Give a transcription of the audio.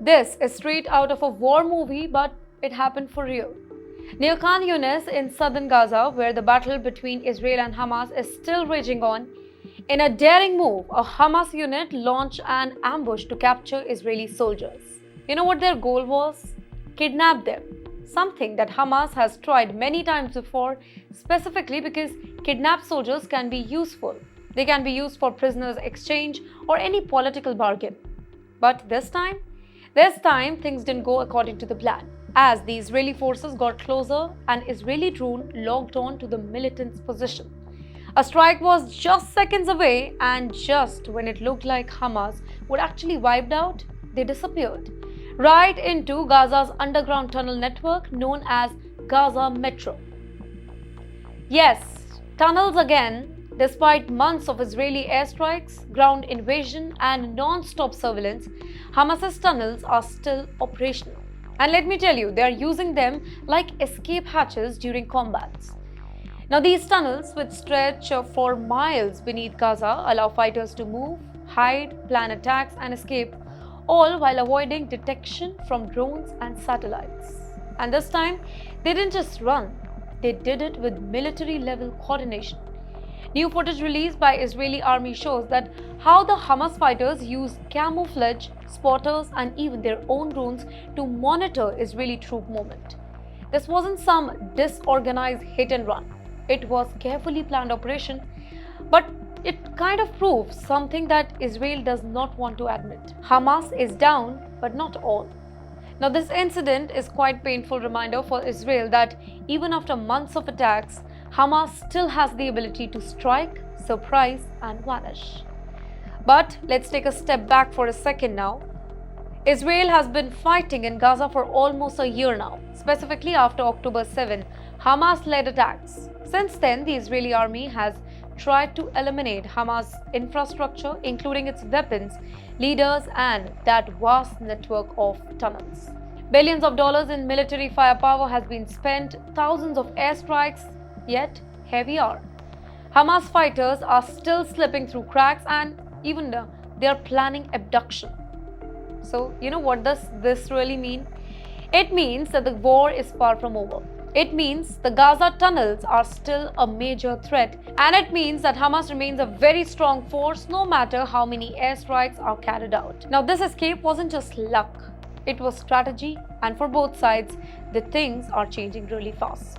This is straight out of a war movie, but it happened for real. Near Khan Younis in southern Gaza, where the battle between Israel and Hamas is still raging on, in a daring move, a Hamas unit launched an ambush to capture Israeli soldiers. You know what their goal was? Kidnap them. Something that Hamas has tried many times before, specifically because kidnapped soldiers can be useful. They can be used for prisoners exchange or any political bargain. But this time things didn't go according to the plan. As the Israeli forces got closer, an Israeli drone locked on to the militants' position. A strike was just seconds away, and just when it looked like Hamas would actually wiped out, they disappeared right into Gaza's underground tunnel network known as Gaza Metro. Yes, tunnels again. Despite months of Israeli airstrikes, ground invasion, and non-stop surveillance, Hamas's tunnels are still operational. And let me tell you, they are using them like escape hatches during combats. Now, these tunnels, which stretch for miles beneath Gaza, allow fighters to move, hide, plan attacks, and escape, all while avoiding detection from drones and satellites. And this time, they didn't just run, they did it with military-level coordination. New footage released by Israeli army shows that how the Hamas fighters used camouflage, spotters, and even their own drones to monitor Israeli troop movement. This wasn't some disorganized hit and run. It was carefully planned operation, but it kind of proves something that Israel does not want to admit. Hamas is down, but not all. Now, this incident is quite painful reminder for Israel that even after months of attacks, Hamas still has the ability to strike, surprise, and vanish. But let's take a step back for a second now. Israel has been fighting in Gaza for almost a year now, specifically after October 7, Hamas-led attacks. Since then, the Israeli army has tried to eliminate Hamas infrastructure, including its weapons, leaders, and that vast network of tunnels. Billions of dollars in military firepower has been spent, thousands of airstrikes, yet here we are. Hamas fighters are still slipping through cracks, and even they are planning abduction. So, you know what does this really mean? It means that the war is far from over. It means the Gaza tunnels are still a major threat, and it means that Hamas remains a very strong force no matter how many airstrikes are carried out. Now, this escape wasn't just luck, it was strategy, and for both sides, the things are changing really fast.